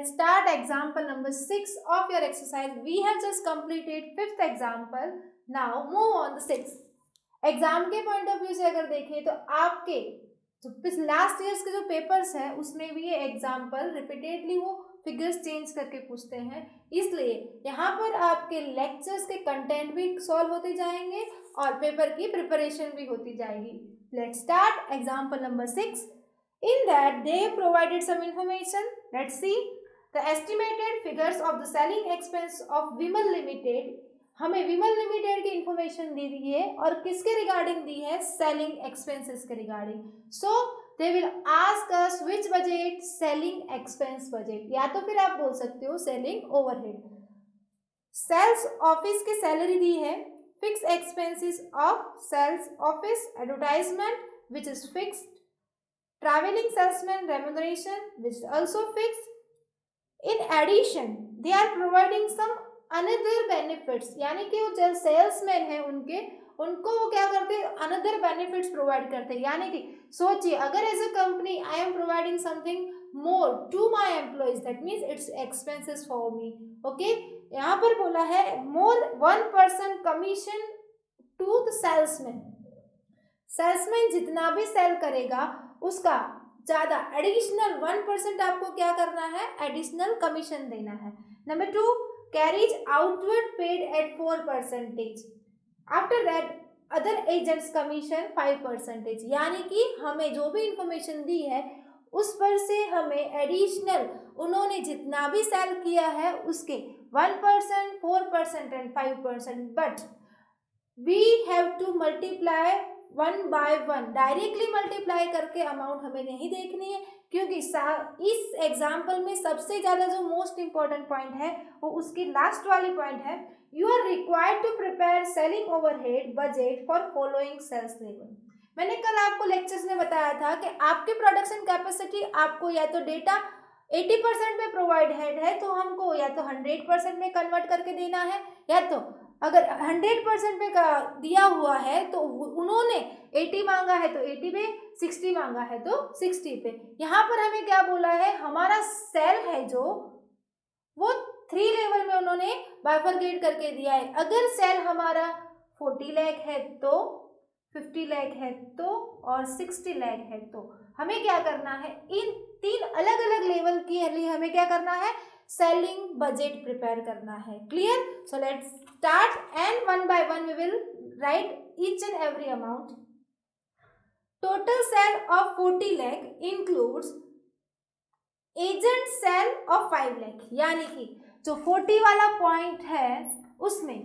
let's start example number 6 of your exercise. We have just completed 5th example. Now move on the 6th. Exam के point of view से अगर देखें तो आपके जो last years के जो पेपर्स हैं उसमें भी ये एग्जाम्पल रिपीटेडली वो फिगर्स चेंज करके पूछते हैं, इसलिए यहाँ पर आपके लेक्चर्स के कंटेंट भी सॉल्व होते जाएंगे और पेपर की प्रिपरेशन भी होती जाएगी. Let's start example number 6. In that they provided some information. Let's see the estimated figures of the selling expense of Vimal Limited. हमें विमल लिमिटेड की इंफॉर्मेशन दी है और किसके रिगार्डिंग दी है? सेलिंग एक्सपेंसेस के regarding. So they will ask us which budget? Selling expense budget, या तो फिर आप बोल सकते हो सेलिंग ओवरहेड. सेल्स ऑफिस की सैलरी दी है. Fix expenses of sales office, advertisement which is fixed, traveling salesman remuneration which is also fixed. In addition they are providing some another benefits, यानी कि वो जो सेल्समैन है उनको वो क्या करते हैं? अनदर बेनिफिट्स प्रोवाइड करते हैं. यानी कि सोचिए, अगर as a company I am providing something more to my employees, that means it's expenses for me. Okay, यहाँ पर बोला है more 1% commission to the salesman. Salesman जितना भी सेल करेगा उसका ज़्यादा एडिशनल 1% आपको क्या करना है? एडिशनल कमीशन देना है. Number 2, carriage outward paid at 4%. After that other agents commission 5%. यानी कि हमें जो भी इंफॉर्मेशन दी है उस पर से हमें एडिशनल उन्होंने जितना भी सेल किया है उसके 1%, 4% and 5%. But we have to multiply 1 by 1. Directly multiply करके अमाउंट हमें नहीं देखनी है, क्योंकि इस एग्जाम्पल में सबसे ज़्यादा जो मोस्ट इंपॉर्टेंट पॉइंट है वो उसकी लास्ट वाली पॉइंट है. You are required to prepare selling overhead budget for following sales level. मैंने कल आपको लेक्चर्स में बताया था कि आपकी प्रोडक्शन कैपेसिटी आपको या तो डेटा 80% में प्रोवाइडेड है तो हमको या तो 100% में कन्वर्ट करके देना है, या तो अगर 100% पे का दिया हुआ है तो उन्होंने 80 मांगा है तो 80 पे, 60 मांगा है तो 60 पे. यहाँ पर हमें क्या बोला है? हमारा सेल है जो वो 3 लेवल में उन्होंने बाइफरकेट करके दिया है. अगर सेल हमारा 40 लाख है तो, 50 लाख है तो और 60 लाख है तो हमें क्या करना है? इन 3 अलग अलग लेवल के लिए हमें क्या करना है? सेलिंग बजट प्रिपेयर करना है. Clear? So let's start and 1 by 1 we will write each and every amount. Total sale of 40 lakh includes agent sale of 5 lakh. यानी कि जो 40 वाला पॉइंट है उसमें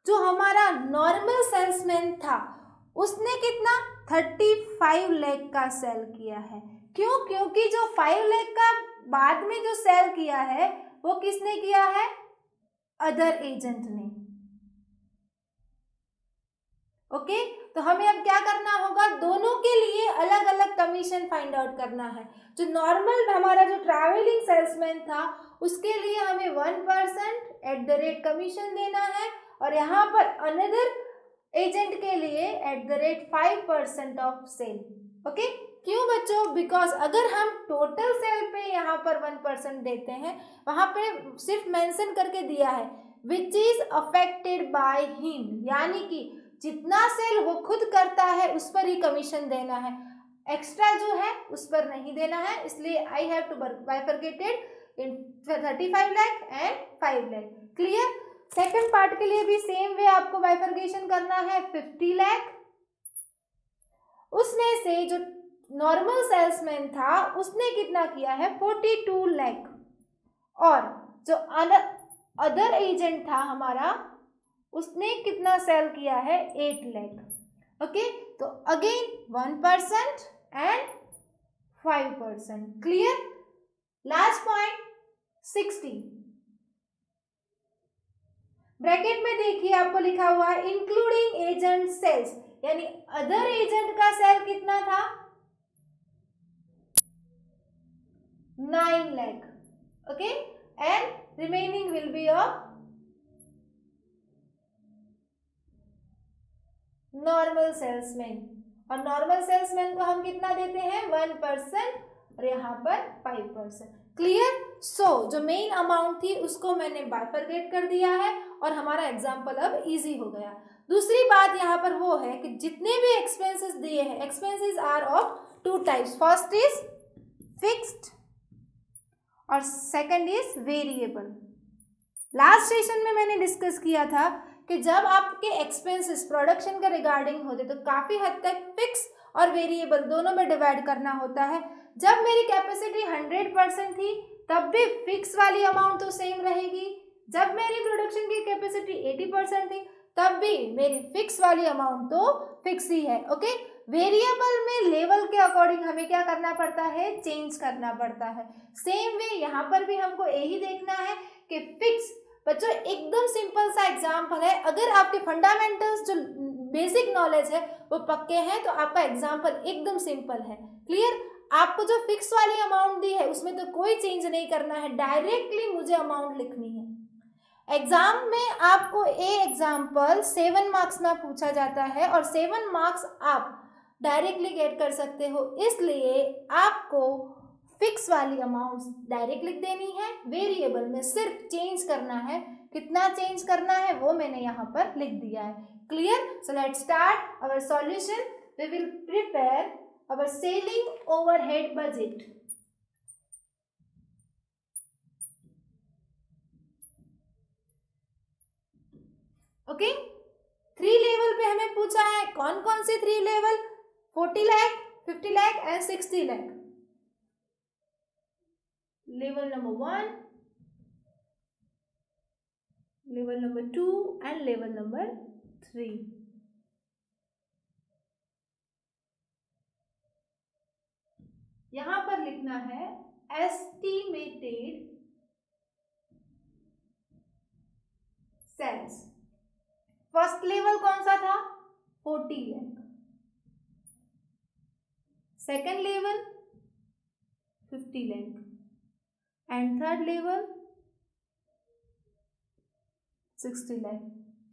जो हमारा नॉर्मल सेल्समैन था उसने कितना? 35 लाख का सेल किया है. क्यों? क्योंकि जो 5 लाख का बाद में जो सेल किया है वो किसने किया है? अदर एजेंट ने. ओके, तो हमें अब क्या करना होगा? दोनों के लिए अलग अलग कमीशन फाइंड आउट करना है. जो नॉर्मल हमारा जो ट्रैवलिंग सेल्समैन था उसके लिए हमें 1% एट द रेट कमीशन देना है और यहाँ पर अनदर एजेंट के लिए at the rate 5% of sale. Okay, क्यों बच्चों? बिकॉज अगर हम टोटल सेल पे यहाँ पर 1% देते हैं, वहाँ पे सिर्फ मेंशन करके दिया है which is affected by him, यानी कि जितना सेल वो खुद करता है उस पर ही कमीशन देना है, एक्स्ट्रा जो है उस पर नहीं देना है. इसलिए I have to bifurcated in 35 lakh and 5 lakh. Clear? Second part के लिए भी सेम वे आपको बाइफरकेशन करना है. 50 लाख उसमें से जो नॉर्मल सेल्समैन था उसने कितना किया है? 42 लाख. और जो अदर एजेंट था हमारा उसने कितना सेल किया है? 8 लाख. ओके, तो again 1% and 5%. Clear? Last point 60. Bracket में देखिए आपको लिखा हुआ है इंक्लूडिंग एजेंट सेल्स, यानी अदर एजेंट का सेल कितना था? 9 lakh. Okay, and remaining will be of normal salesman. और नॉर्मल सेल्समैन को हम कितना देते हैं? 1% और यहाँ पर 5%। क्लियर? सो जो मेन अमाउंट थी उसको मैंने बाइफरकेट कर दिया है और हमारा एग्जाम्पल अब इजी हो गया। दूसरी बात यहाँ पर वो है कि जितने भी एक्सपेंसेस दिए हैं, expenses are of two types. First is fixed और second is variable. Last session में मैंने डिस्कस किया था कि जब आपके एक्सपेंसेस प्रोडक्शन के रिगार्डिंग होते तो काफ़ी हद तक फिक्स और वेरिएबल दोनों में डिवाइड करना होता है। जब मेरी कैपेसिटी 100% थी तब भी फिक्स वाली अमाउंट तो सेम रहेगी, जब मेरी प्रोडक्शन की कैपेसिटी 80% थी तब भी मेरी फिक्स वाली अमाउंट तो फिक्स ही है। ओके, वेरिएबल में लेवल के अकॉर्डिंग हमें क्या करना पड़ता है, चेंज करना पड़ता है। सेम वे यहाँ पर भी हमको यही देखना है कि फिक्स। बच्चों एकदम सिंपल सा एग्जाम्पल है, अगर आपके फंडामेंटल्स जो बेसिक नॉलेज है वो पक्के हैं तो आपका एग्जाम्पल एकदम सिंपल है। क्लियर? आपको जो फिक्स वाली अमाउंट दी है उसमें तो कोई चेंज नहीं करना है, डायरेक्टली मुझे अमाउंट लिखनी है। एग्जाम में आपको एग्जाम्पल 7 मार्क्स में पूछा जाता है और 7 मार्क्स आप डायरेक्टली गेट कर सकते हो, इसलिए आपको फिक्स वाली अमाउंट डायरेक्ट लिख देनी है, वेरिएबल में सिर्फ चेंज करना है। कितना चेंज करना है वो मैंने यहाँ पर लिख दिया है। Clear? So let's start our solution. We will prepare our selling overhead budget. Okay, 3 level पे हमें पूछा है। कौन कौन से 3 level? 40 lakh, 50 lakh and 60 lakh. Level number 1, level number 2 and level number 3। यहां पर लिखना है एस्टिमेटेड सेल्स। फर्स्ट लेवल कौन सा था? 40 lakh. Second level 50 lakh and third level 60 lakh.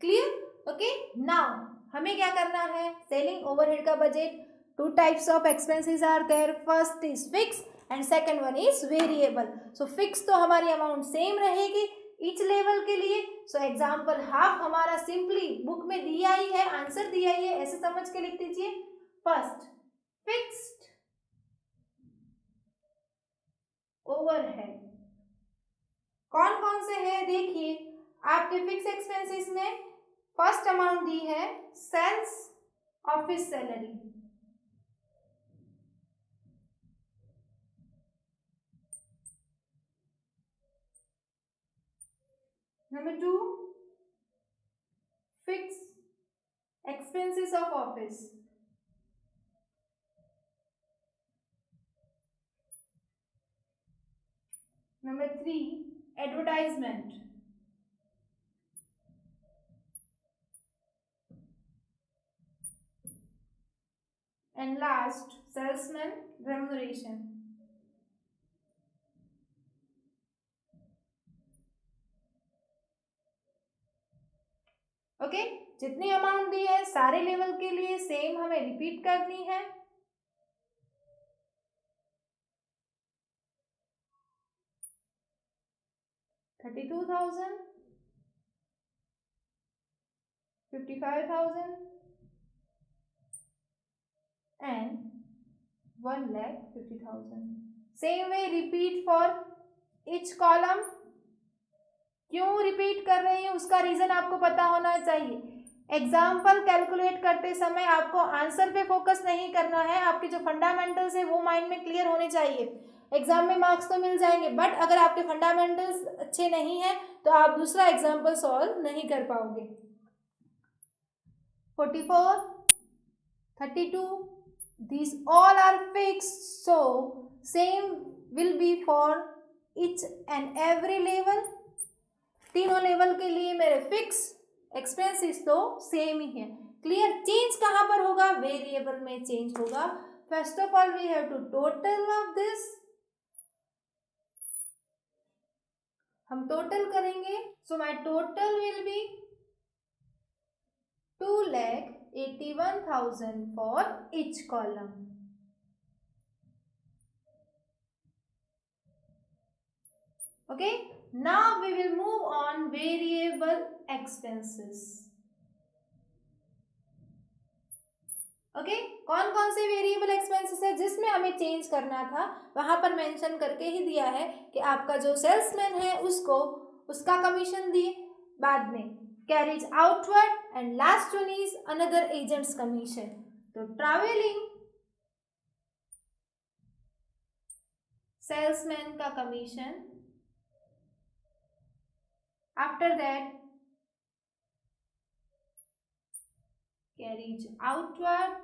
Clear? Okay, now हमें क्या करना है, सेलिंग ओवरहेड का budget. 2 types of expenses are there. First is fixed and second one is variable. So fixed तो हमारी अमाउंट सेम रहेगी ईच लेवल के लिए। सो एग्जाम्पल हाफ हमारा सिंपली बुक में दिया ही है, आंसर दिया ही है, ऐसे समझ के लिख दीजिए। फर्स्ट फिक्स्ड ओवरहेड कौन कौन से है देखिए। आपके फिक्स एक्सपेंसेस में फर्स्ट अमाउंट दी है sales office salary. Number 2 fix expenses of office। Number 3 advertisement। And last salesman remuneration। Okay, जितनी अमाउंट दी है सारे लेवल के लिए सेम हमें रिपीट करनी है। $32,000, $55,000 and $1,50,000। Same way repeat for each column. क्यों रिपीट कर रहे हैं उसका रीजन आपको पता होना चाहिए। एग्जाम्पल कैलकुलेट करते समय आपको आंसर पे फोकस नहीं करना है, आपके जो फंडामेंटल्स है वो माइंड में क्लियर होने चाहिए। एग्जाम में मार्क्स तो मिल जाएंगे बट अगर आपके फंडामेंटल्स अच्छे नहीं हैं तो आप दूसरा एग्जाम्पल सॉल्व नहीं कर पाओगे। 44, 32 these all are fixed, so same will be for each and every level। तीनों लेवल के लिए मेरे फिक्स एक्सपेंसेस तो सेम ही है। क्लियर? चेंज कहां पर होगा? वेरिएबल में चेंज होगा। First of all we have to total of this. हम टोटल करेंगे, so my total will be 2,81,000 for each column. Okay, now we will move on variable expenses. ओके, कौन कौन से वेरिएबल एक्सपेंसेस है जिसमें हमें चेंज करना था, वहां पर मेंशन करके ही दिया है कि आपका जो सेल्समैन है उसको उसका कमीशन दिए, बाद में carries outward and last one is another agents commission. तो ट्रैवलिंग सेल्समैन का commission, after that carriage outward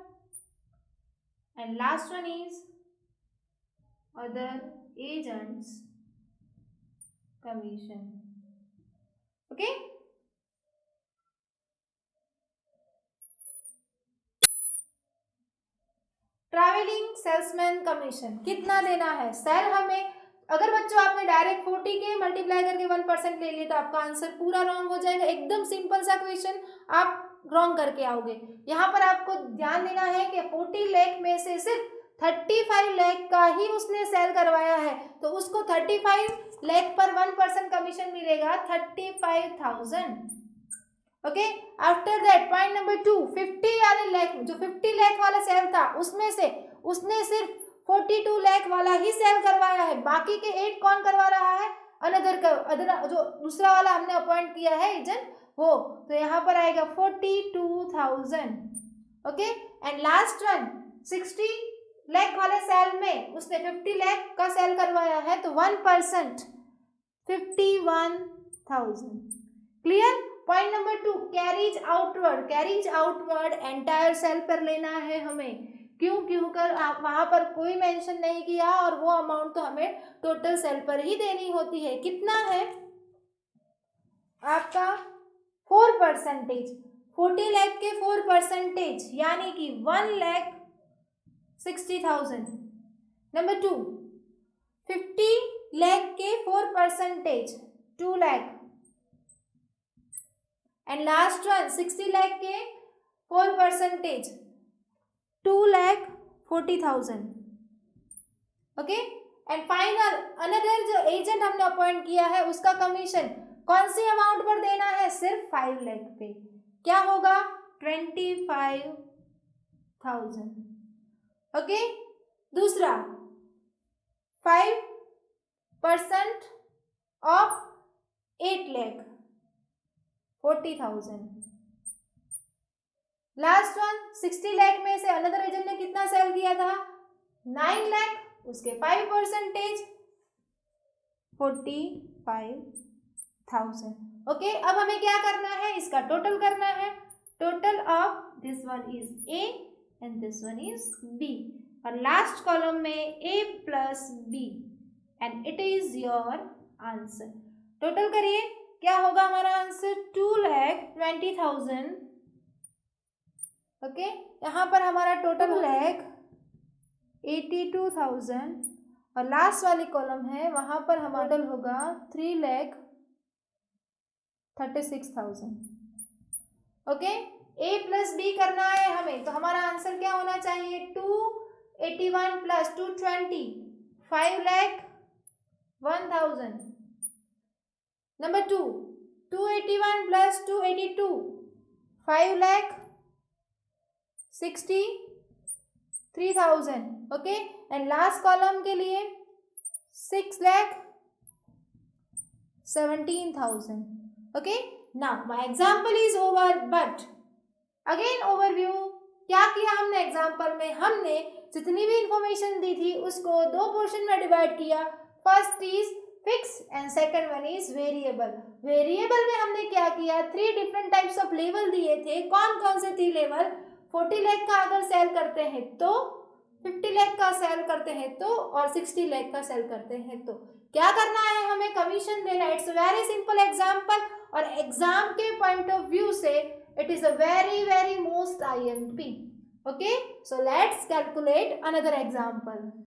and last one is other agents commission. Okay, travelling salesman commission कितना देना है सर हमें. अगर बच्चों आपने डायरेक्ट 40 के मल्टीप्लाई करके 1% ले लिया तो आपका आंसर पूरा रॉन्ग हो जाएगा. एकदम सिंपल सा क्वेश्चन, आप रॉन्ग करके आओगे. यहाँ पर आपको ध्यान देना है कि 40 लाख में से सिर्फ 35 लाख का ही उसने सेल करवाया है, तो उसको 35 लाख पर 1% कमीशन मिलेगा 35,000. Okay, after that point number 2, 50 वाले लाख, जो 50 लाख वाला सेल था उसमें से उसने सिर्फ 42 लाख वाला ही सेल करवाया है, बाकी के 8 कौन करवा रहा है, अदर जो दूसरा वाला हमने अपॉइंट किया है एजेंट वो. तो यहाँ पर आएगा 42,000. Okay, and last one 60 lakh वाले सेल में उसने 50 लाख का सेल करवाया है, तो 1% 51,000. Clear. Point number 2, carriage outward. Carriage outward entire sale पर लेना है हमें. क्यों कर आप वहां पर कोई मेंशन नहीं किया, और वो अमाउंट तो हमें टोटल सेल पर ही देनी होती है. कितना है आपका 4%. 40 लाख के 4% यानी कि 1,60,000. नंबर 2, 50 लाख के 4% 2 lakh, and last one 60 lakh के 4% 2,40,000. ओके, एंड फाइनल अनदर जो एजेंट हमने अपॉइंट किया है उसका कमीशन कौन सी अमाउंट पर देना है, सिर्फ 5 लाख पे. क्या होगा 25,000. ओके, दूसरा 5% of 8 lakh 40,000. Last one 60 lakh में से अनदर एजेंट ने कितना सेल किया था 9 लाख, उसके 5% 45,000. ओके, अब हमें क्या करना है, इसका टोटल करना है. Total of this one is A and this one is B, और लास्ट कॉलम में A plus B, and it is your answer. Total करिए, क्या होगा हमारा आंसर 2,20,000. ओके, यहाँ पर हमारा टोटल 82,000, और लास्ट वाली कॉलम है वहां पर हमारा टोटल होगा 3,36,000. ओके, ए प्लस बी करना है हमें, तो हमारा आंसर क्या होना चाहिए 281 plus 220 5,01,000. Number 2, 281 plus 282 5,63,000. Okay, and last column के लिए 6,17,000. Okay, now my example is over, but again overview. क्या किया हमने एग्जांपल में, हमने जितनी भी इंफॉर्मेशन दी थी उसको 2 पोर्शन में डिवाइड किया. First is fix and second one is variable. Variable में हमने क्या किया, 3 डिफरेंट टाइप्स ऑफ लेवल दिए थे. कौन कौन से 3 लेवल, 40 लाख का अगर सेल करते हैं तो, 50 लाख का सेल करते हैं तो, और 60 लाख का सेल करते हैं तो. क्या करना है हमें, कमीशन देना. इट्स वेरी सिंपल एग्जांपल, और एग्जाम के पॉइंट ऑफ व्यू से it is a very most IMP. Okay, so let's calculate another example.